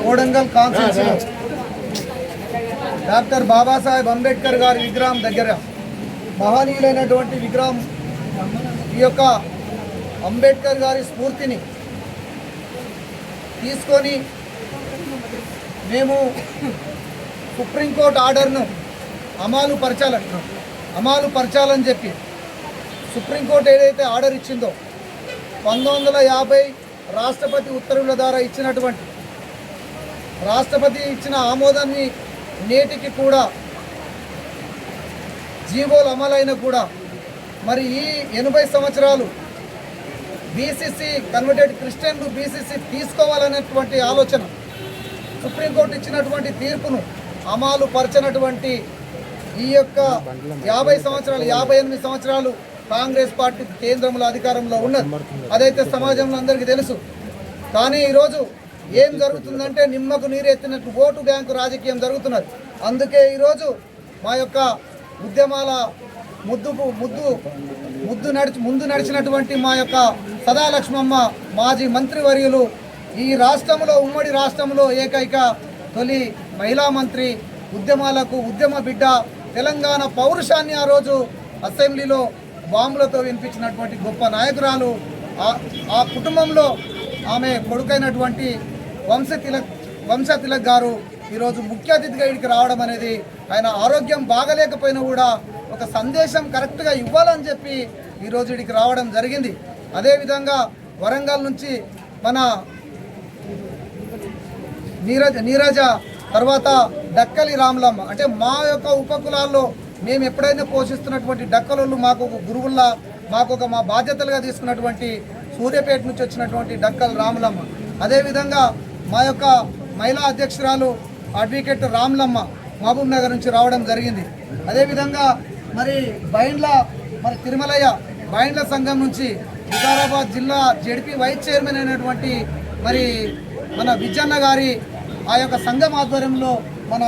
Kodangal కాన్స్టిట్యూన్సీలో doctor Babasaheb Ambedkar గారి విగ్రహం దగ్గర మహనీయులైనటువంటి విగ్రహం ఈ యొక్క అంబేద్కర్ గారి స్ఫూర్తిని తీసుకొని మేము సుప్రీంకోర్టు ఆర్డర్ను అమలు పరచాలని చెప్పి సుప్రీంకోర్టు ఏదైతే ఆర్డర్ ఇచ్చిందో 1950 రాష్ట్రపతి ఉత్తర్వుల ద్వారా ఇచ్చినటువంటి రాష్ట్రపతి ఇచ్చిన ఆమోదాన్ని నేటికి కూడా జీవోలు అమలైన కూడా మరి ఈ 80 సంవత్సరాలు బీసీసీ కన్వర్టెడ్ క్రిస్టియన్లు బీసీసీ తీసుకోవాలనేటువంటి ఆలోచన సుప్రీంకోర్టు ఇచ్చినటువంటి తీర్పును అమలు పరచనటువంటి ఈ యొక్క 58 సంవత్సరాలు కాంగ్రెస్ పార్టీ కేంద్రంలో అధికారంలో ఉన్నది. అదైతే సమాజంలో అందరికీ తెలుసు. కానీ ఈరోజు ఏం జరుగుతుందంటే నిమ్మకు నీరెత్తినట్టు ఓటు బ్యాంకు రాజకీయం జరుగుతున్నది. అందుకే ఈరోజు మా యొక్క ఉద్యమాల ముందు నడిచినటువంటి మా యొక్క సదాలక్ష్మమ్మ మాజీ మంత్రివర్యులు ఈ రాష్ట్రంలో ఉమ్మడి రాష్ట్రంలో ఏకైక తొలి మహిళా మంత్రి, ఉద్యమ బిడ్డ, తెలంగాణ పౌరుషాన్ని ఆ రోజు అసెంబ్లీలో బాంబులతో వినిపించినటువంటి గొప్ప నాయకురాలు. ఆ కుటుంబంలో ఆమె కొడుకైనటువంటి వంశ తిలక్ గారు ఈరోజు ముఖ్య అతిథిగా ఇక్కడికి రావడం అనేది, ఆయన ఆరోగ్యం బాగలేకపోయినా కూడా ఒక సందేశం కరెక్ట్గా ఇవ్వాలని చెప్పి ఈరోజు ఇక్కడికి రావడం జరిగింది. అదేవిధంగా వరంగల్ నుంచి మన నీరజ తర్వాత డక్కలి రాములమ్మ, అంటే మా యొక్క ఉపకులాల్లో మేము ఎప్పుడైనా పోషిస్తున్నటువంటి డక్కలు మాకు ఒక గురువుల్లా మా బాధ్యతలుగా తీసుకున్నటువంటి సూర్యాపేట నుంచి వచ్చినటువంటి డక్కల్ రాములమ్మ, అదేవిధంగా మా యొక్క మహిళా అధ్యక్షురాలు అడ్వకేట్ రాములమ్మ మహబూబ్ నగర్ నుంచి రావడం జరిగింది. అదేవిధంగా మరి తిరుమలయ్య బైండ్ల సంఘం నుంచి వికారాబాద్ జిల్లా జెడ్పీ వైస్ చైర్మన్ అయినటువంటి మన విజయన్న గారి ఆ యొక్క సంఘం ఆధ్వర్యంలో మన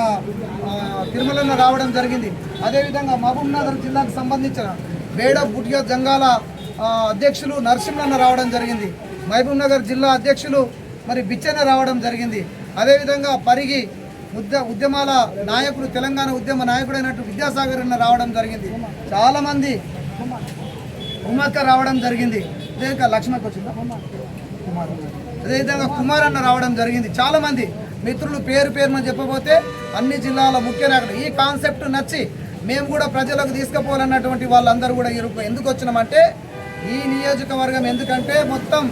తిరుమలలో రావడం జరిగింది. అదేవిధంగా మహబూబ్ నగర్ జిల్లాకు సంబంధించిన బేడ బుటియ జంగాల అధ్యక్షులు నరసింహన్న రావడం జరిగింది. మహబూబ్ నగర్ జిల్లా అధ్యక్షులు బిచ్చన్న రావడం జరిగింది. అదేవిధంగా పరిగి ఉద్యమాల నాయకుడు, తెలంగాణ ఉద్యమ నాయకుడైనట్టు విద్యాసాగర్ అన్న రావడం జరిగింది. చాలామంది ఉమ్మక్క రావడం జరిగింది. అదేవిధంగా లక్ష్మణ్ వచ్చిందా అదేవిధంగా కుమార్ అన్న రావడం జరిగింది. చాలామంది మిత్రులు పేరుని చెప్పబోతే అన్ని జిల్లాల ముఖ్య నాయకులు ఈ కాన్సెప్ట్ నచ్చి మేము కూడా ప్రజలకు తీసుకుపోవాలన్నటువంటి వాళ్ళందరూ కూడా ఎందుకు వచ్చినామంటే ఈ నియోజకవర్గం ఎందుకంటే మొత్తం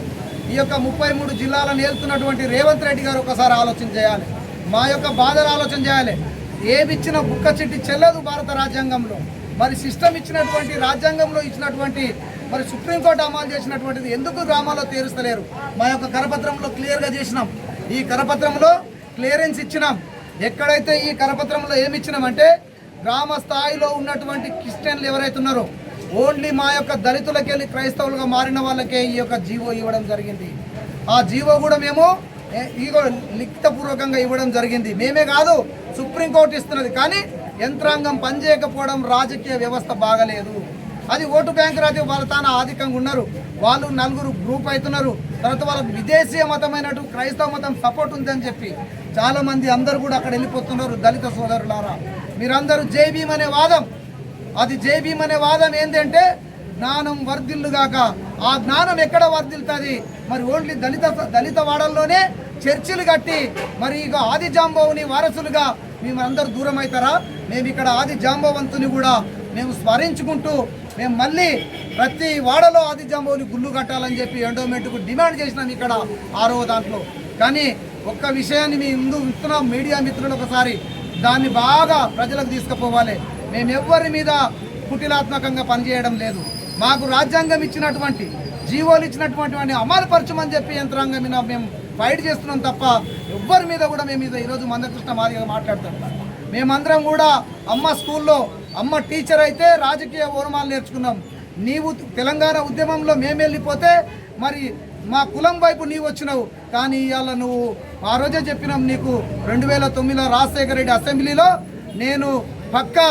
ఈ యొక్క 33 జిల్లాలను ఏలుతున్నటువంటి రేవంత్ రెడ్డి గారు ఒకసారి ఆలోచన చేయాలి. మా యొక్క బాధలు ఆలోచన చేయాలి. ఏమిచ్చిన బుక్క చిట్టి చెల్లదు భారత రాజ్యాంగంలో. సిస్టమ్ ఇచ్చినటువంటి రాజ్యాంగంలో ఇచ్చినటువంటి సుప్రీంకోర్టు అమలు చేసినటువంటిది ఎందుకు గ్రామాల్లో తీరుస్తలేరు? మా యొక్క కరపత్రంలో క్లియర్గా చేసినాం. ఈ కరపత్రంలో క్లియరెన్స్ ఇచ్చినాం. ఎక్కడైతే ఈ కరపత్రంలో ఏమి ఇచ్చినామంటే గ్రామ స్థాయిలో ఉన్నటువంటి క్రిస్టియన్లు ఎవరైతే ఉన్నారో ఓన్లీ మా యొక్క దళితులకి వెళ్ళి క్రైస్తవులుగా మారిన వాళ్ళకే ఈ యొక్క జీవో ఇవ్వడం జరిగింది. ఆ జీవో కూడా మేము లిఖితపూర్వకంగా ఇవ్వడం జరిగింది. మేమే కాదు, సుప్రీంకోర్టు ఇస్తున్నది. కానీ యంత్రాంగం పనిచేయకపోవడం, రాజకీయ వ్యవస్థ బాగలేదు. అది ఓటు బ్యాంకు రాజు వాళ్ళ తాను ఆధికంగా ఉన్నారు. వాళ్ళు 4 గ్రూప్ అవుతున్నారు. తర్వాత వాళ్ళకి విదేశీయ మతమైనట్టు క్రైస్తవ మతం సపోర్ట్ ఉందని చెప్పి చాలామంది అందరూ కూడా అక్కడ వెళ్ళిపోతున్నారు. దళిత సోదరులారా, మీరందరూ జై భీమ్ అనే వాదం, అది జై భీమ్ అనే వాదం ఏంటంటే జ్ఞానం వర్ధిల్లుగాక. ఆ జ్ఞానం ఎక్కడ వర్ధిల్తుంది? ఓన్లీ దళిత వాడల్లోనే చర్చిలు కట్టి ఇక ఆది జాంబవుని వారసులుగా మేమందరూ దూరం అవుతారా? మేము ఇక్కడ ఆది జాంబవంతుని కూడా మేము స్మరించుకుంటూ మేము మళ్ళీ ప్రతి వాడలో ఆది జాంబవుని గుళ్ళు కట్టాలని చెప్పి ఎండోమెంట్కు డిమాండ్ చేసినాం ఇక్కడ 6వ దాంట్లో. కానీ ఒక్క విషయాన్ని మీ ముందు ఇస్తున్నాం, మీడియా మిత్రులు ఒకసారి దాన్ని బాగా ప్రజలకు తీసుకుపోవాలి. మేము ఎవ్వరి మీద కుటిలాత్మకంగా పనిచేయడం లేదు. మాకు రాజ్యాంగం ఇచ్చినటువంటి జీవోలు ఇచ్చినటువంటి అమలుపరచమని చెప్పి యంత్రాంగం మీద మేము ఫైట్ చేస్తున్నాం తప్ప ఎవ్వరి మీద కూడా మేము ఈరోజు మందకృష్ణ మాదిగా మాట్లాడతాం. మేమందరం కూడా అమ్మ స్కూల్లో అమ్మ టీచర్ అయితే రాజకీయ ఓనమాలు నేర్చుకున్నాం. నీవు తెలంగాణ ఉద్యమంలో మేము వెళ్ళిపోతే మా కులం వైపు నీవు వచ్చినావు. కానీ ఇవాళ నువ్వు ఆ రోజే చెప్పినాం నీకు 2009లో రాజశేఖర రెడ్డి అసెంబ్లీలో నేను పక్కా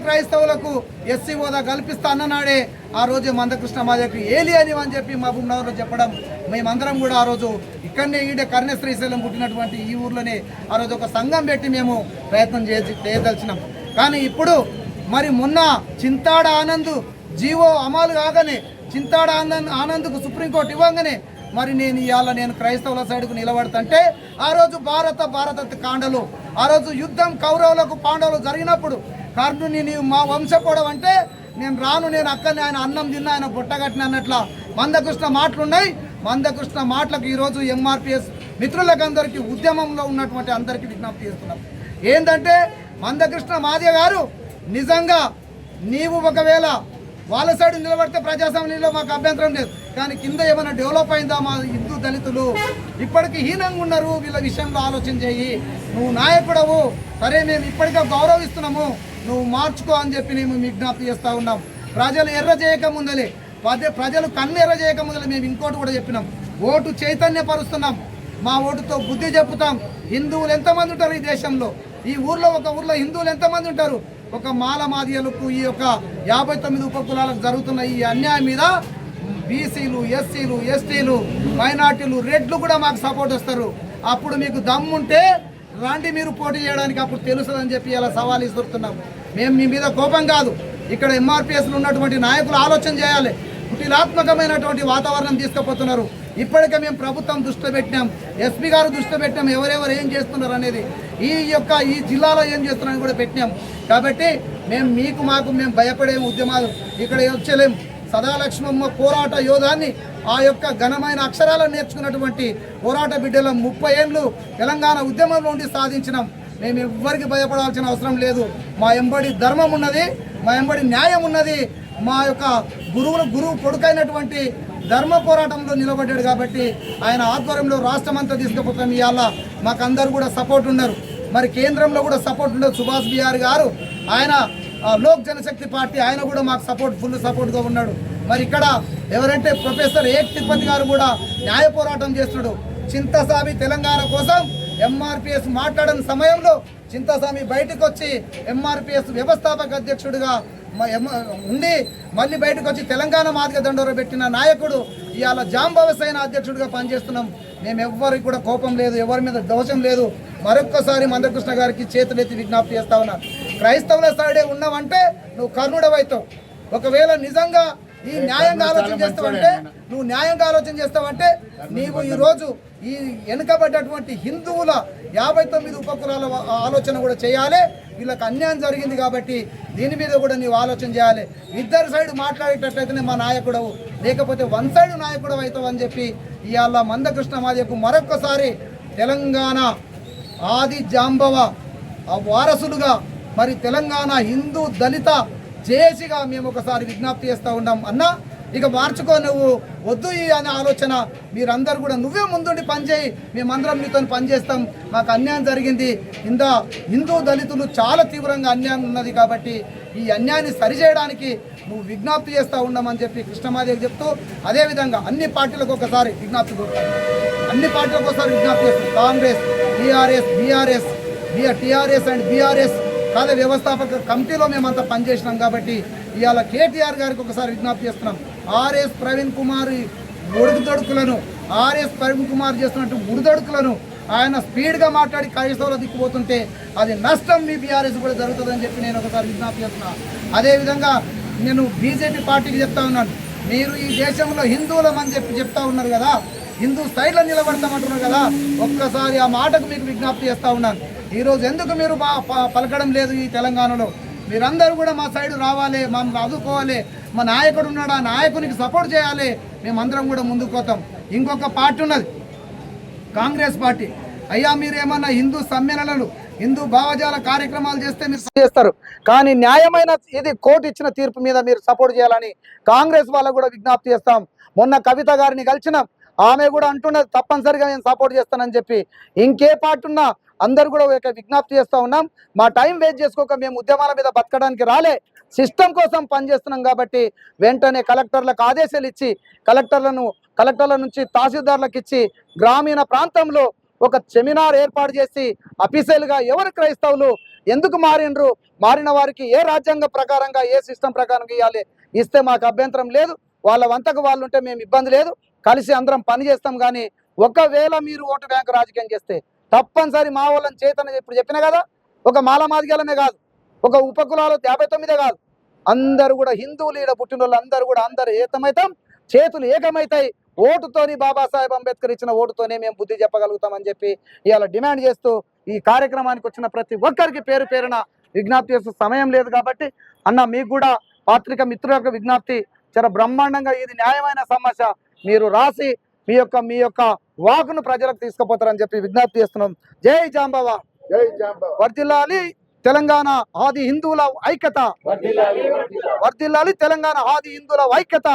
క్రైస్తవులకు ఎస్సీ హోదా కల్పిస్తా అన్ననాడే ఆ రోజే మందకృష్ణ మాదిగకు ఏలి అని చెప్పి మహబూబ్ నగర్లో చెప్పడం, మేమందరం కూడా ఆ రోజు ఇక్కడనే ఈడే కర్ణ శ్రీశైలం పుట్టినటువంటి ఈ ఊర్లోనే ఆ రోజు ఒక సంఘం పెట్టి మేము ప్రయత్నం చేయదలిచినాం. కానీ ఇప్పుడు మరి మొన్న చింతాడ ఆనంద్ జీవో అమలు కాగానే చింతాడ ఆనంద్కు సుప్రీంకోర్టు ఇవ్వగానే మరి నేను క్రైస్తవుల సైడ్కు నిలబడుతుంటే ఆ రోజు భారత కాండలు ఆ రోజు యుద్ధం కౌరవులకు పాండవులు జరిగినప్పుడు కర్ణుని నీవు మా వంశపోవడం అంటే నేను రాను, నేను అక్కడనే ఆయన అన్నం తిన్నా, ఆయన బుట్టగట్టిన అన్నట్ల మందకృష్ణ మాటలున్నాయి. మందకృష్ణ మాటలకు ఈరోజు ఎంఆర్పిఎస్ మిత్రులకు అందరికీ ఉద్యమంలో ఉన్నటువంటి అందరికీ విజ్ఞప్తి చేస్తున్నాం. ఏంటంటే మందకృష్ణ మాదిగ గారు నిజంగా నీవు ఒకవేళ వాళ్ళ సైడ్ నిలబడితే ప్రజాస్వామ్యంలో మాకు అభ్యంతరం లేదు, కానీ కింద ఏమైనా డెవలప్ అయిందా? మా హిందూ దళితులు ఇప్పటికీ హీనంగా ఉన్నారు, వీళ్ళ విషయంలో ఆలోచన చేయి. నువ్వు నాయకుడవు, సరే మేము ఇప్పటికే గౌరవిస్తున్నాము, నువ్వు మార్చుకో అని చెప్పి మేము విజ్ఞప్తి చేస్తూ ఉన్నాం. ప్రజలు ఎర్ర చేయక ముందలే ప్రజలు కన్ను ఎర్ర చేయక ముందలే మేము ఇంకోటి కూడా చెప్పినాం, ఓటు చైతన్యపరుస్తున్నాం, మా ఓటుతో బుద్ధి చెప్పుతాం. హిందువులు ఎంతమంది ఉంటారు ఈ దేశంలో? ఈ ఊర్లో ఒక ఊర్లో హిందువులు ఎంతమంది ఉంటారు? ఒక మాల మాదిగలకు ఈ యొక్క 59 ఉపకులాలకు జరుగుతున్న ఈ అన్యాయం మీద బీసీలు, ఎస్సీలు, ఎస్టీలు, మైనార్టీలు, రెడ్లు కూడా మాకు సపోర్ట్ వస్తారు. అప్పుడు మీకు దమ్ముంటే రాండి, మీరు పోటీ చేయడానికి అప్పుడు తెలుస్తుందని చెప్పి ఇలా సవాల్ ఇస్తున్నాం. మేము మీ మీద కోపం కాదు, ఇక్కడ ఎంఆర్పిఎస్లో ఉన్నటువంటి నాయకులు ఆలోచన చేయాలి. కుటిలాత్మకమైనటువంటి వాతావరణం తీసుకుపోతున్నారు. ఇప్పటికే మేము ప్రభుత్వం దృష్టి పెట్టినాం, ఎస్పీ గారు దృష్టి పెట్టినాం, ఎవరెవరు ఏం చేస్తున్నారు అనేది, ఈ జిల్లాలో ఏం చేస్తున్నారని కూడా పెట్టినాం. కాబట్టి మేము భయపడే ఉద్యమాలు ఇక్కడ వచ్చలేం. సదాలక్ష్మమ్మ పోరాట యోధాన్ని, ఆ యొక్క ఘనమైన అక్షరాలను నేర్చుకున్నటువంటి పోరాట బిడ్డల 30 ఏళ్ళు తెలంగాణ ఉద్యమంలో ఉండి సాధించినాం. మేము ఎవ్వరికి భయపడాల్సిన అవసరం లేదు. మా ఎంబడి ధర్మం ఉన్నది, మా ఎంబడి న్యాయం ఉన్నది. మా యొక్క గురువు కొడుకైనటువంటి ధర్మ పోరాటంలో నిలబడ్డాడు కాబట్టి ఆయన ఆధ్వర్యంలో రాష్ట్రమంతా తీసుకుపోతాం. ఇవాళ మాకు అందరూ కూడా సపోర్ట్ ఉన్నారు. మరి కేంద్రంలో కూడా సపోర్ట్ ఉండదు. సుభాష్ బిహారీ గారు ఆయన లోక్ జనశక్తి పార్టీ, ఆయన కూడా మాకు ఫుల్ సపోర్ట్గా ఉన్నాడు. మరి ఇక్కడ ఎవరంటే ప్రొఫెసర్ ఏక్ తిరుపతి గారు కూడా న్యాయ పోరాటం చేస్తున్నాడు. చింతస్వామి తెలంగాణ కోసం ఎంఆర్పిఎస్ మాట్లాడిన సమయంలో చింతస్వామి బయటకు వచ్చి ఎంఆర్పిఎస్ వ్యవస్థాపక అధ్యక్షుడిగా ఉండి మళ్ళీ బయటకు వచ్చి తెలంగాణ మాదిగ దండోర పెట్టిన నాయకుడు ఇవాళ జాంబవసైన అధ్యక్షుడిగా పనిచేస్తున్నాం. మేము ఎవ్వరికి కూడా కోపం లేదు, ఎవరి మీద దోషం లేదు. మరొక్కసారి మందకృష్ణ గారికి చేతులెత్తి విజ్ఞప్తి చేస్తా ఉన్నా, క్రైస్తవుల సైడే ఉన్నావంటే నువ్వు కర్ణుడవైతావు. ఒకవేళ నిజంగా ఈ న్యాయంగా ఆలోచన చేస్తావంటే నీవు ఈరోజు ఈ వెనుకబడ్డటువంటి హిందువుల 59 ఉపకులాల ఆలోచన కూడా చేయాలి. వీళ్ళకి అన్యాయం జరిగింది కాబట్టి దీని మీద కూడా నీవు ఆలోచన చేయాలి. ఇద్దరు సైడ్ మాట్లాడేటట్లయితేనే మా నాయకుడవు, లేకపోతే వన్ సైడ్ నాయకుడు అవుతావు అని చెప్పి ఇవాళ మందకృష్ణ మాదిగకు మరొక్కసారి తెలంగాణ ఆది జాంబవ వారసులుగా మరి తెలంగాణ హిందూ దళిత జేఏసీగా మేము ఒకసారి విజ్ఞప్తి చేస్తూ ఉన్నాం. అన్నా ఇక మార్చుకో, నువ్వు వద్దు ఈ అనే ఆలోచన మీరందరూ కూడా నువ్వే ముందుండి పనిచేయి, మేమందరం నీతో పనిచేస్తాం. మాకు అన్యాయం జరిగింది, హిందూ దళితులు చాలా తీవ్రంగా అన్యాయం ఉన్నది కాబట్టి ఈ అన్యాయాన్ని సరిచేయడానికి నువ్వు విజ్ఞప్తి చేస్తూ ఉన్నామని చెప్పి కృష్ణమాదేవి చెప్తూ, అదేవిధంగా అన్ని పార్టీలకు ఒకసారి విజ్ఞప్తి చేస్తాం. కాంగ్రెస్, టీఆర్ఎస్ అండ్ బీఆర్ఎస్ కాలే వ్యవస్థాపక కమిటీలో మేమంతా పనిచేసినాం కాబట్టి ఇవాళ కేటీఆర్ గారికి ఒకసారి విజ్ఞప్తి చేస్తున్నాం. ఆర్ఎస్ ప్రవీణ్ కుమార్ చేస్తున్నట్టు ఉడుదొడుకులను ఆయన స్పీడ్గా మాట్లాడి క్రైస్తవుల దిక్కుపోతుంటే అది నష్టం మీ బీఆర్ఎస్ కూడా జరుగుతుందని చెప్పి నేను ఒకసారి విజ్ఞప్తి చేస్తున్నాను. అదేవిధంగా నేను బీజేపీ పార్టీకి చెప్తా ఉన్నాను, మీరు ఈ దేశంలో హిందువులమని చెప్తా ఉన్నారు కదా, హిందూ సైడ్లో నిలబడతామంటున్నారు కదా, ఒక్కసారి ఆ మాటకు మీకు విజ్ఞప్తి చేస్తూ ఉన్నాను. ఈరోజు ఎందుకు మీరు పలకడం లేదు? ఈ తెలంగాణలో మీరందరూ కూడా మా సైడు రావాలి, మమ్మల్ని ఆదుకోవాలి, మా నాయకుడు ఉన్నాడు, ఆ నాయకునికి సపోర్ట్ చేయాలి, మేమందరం కూడా ముందుకు పోతాం. ఇంకొక పార్టీ ఉన్నది కాంగ్రెస్ పార్టీ. అయ్యా మీరు ఏమన్నా హిందూ సమ్మేళనాలు, హిందూ భావజాల కార్యక్రమాలు చేస్తే మీరు చేస్తారు, కానీ న్యాయమైన ఇది కోర్టు ఇచ్చిన తీర్పు మీద మీరు సపోర్ట్ చేయాలని కాంగ్రెస్ వాళ్ళకు కూడా విజ్ఞప్తి చేస్తాం. మొన్న కవిత గారిని కలిసినాం, ఆమె కూడా అంటున్నది తప్పనిసరిగా నేను సపోర్ట్ చేస్తానని చెప్పి. ఇంకే పార్టీ ఉన్నా అందరు కూడా ఒక విజ్ఞప్తి చేస్తూ ఉన్నాం, మా టైం వేస్ట్ చేసుకోక మేము ఉద్యమాల మీద బతకడానికి రాలే, సిస్టమ్ కోసం పనిచేస్తున్నాం కాబట్టి వెంటనే కలెక్టర్లకు ఆదేశాలు ఇచ్చి కలెక్టర్ల నుంచి తహసీల్దార్లకు ఇచ్చి గ్రామీణ ప్రాంతంలో ఒక సెమినార్ ఏర్పాటు చేసి అఫీషియల్గా ఎవరు క్రైస్తవులు ఎందుకు మారిన వారికి ఏ రాజ్యాంగ ప్రకారంగా ఏ సిస్టమ్ ప్రకారంగా ఇవ్వాలి, ఇస్తే మాకు అభ్యంతరం లేదు, వాళ్ళ వంతకు వాళ్ళు ఉంటే మేము ఇబ్బంది లేదు, కలిసి అందరం పని చేస్తాం. కానీ ఒకవేళ మీరు ఓటు బ్యాంకు రాజకీయం చేస్తే తప్పనిసరి మా వాళ్ళని చేతన ఇప్పుడు చెప్పినా కదా, ఒక మాల మాదిగలమే కాదు, ఒక ఉపకులాలు 59 కాదు, అందరూ కూడా హిందువులు ఈడ పుట్టిన వాళ్ళు అందరూ కూడా అందరు ఏకమైతాం, చేతులు ఏకమైతాయి. ఓటుతోని బాబాసాహెబ్ అంబేద్కర్ ఇచ్చిన ఓటుతోనే మేము బుద్ధి చెప్పగలుగుతామని చెప్పి ఇవాళ డిమాండ్ చేస్తూ ఈ కార్యక్రమానికి వచ్చిన ప్రతి ఒక్కరికి పేరు పేరున విజ్ఞప్తి చేస్తూ, సమయం లేదు కాబట్టి అన్న మీకు కూడా పాత్రిక మిత్రుల యొక్క విజ్ఞప్తి, చాలా బ్రహ్మాండంగా ఇది న్యాయమైన సమస్య, మీరు రాసి మీ యొక్క వాకును ప్రజలకు తీసుకుపోతారని చెప్పి విజ్ఞప్తి చేస్తున్నాం. జై జాంబావా, వర్ధిల్లాలి తెలంగాణ ఆది హిందువుల ఐక్యత, వర్ధిల్లాలి తెలంగాణ ఆది హిందువుల ఐక్యత.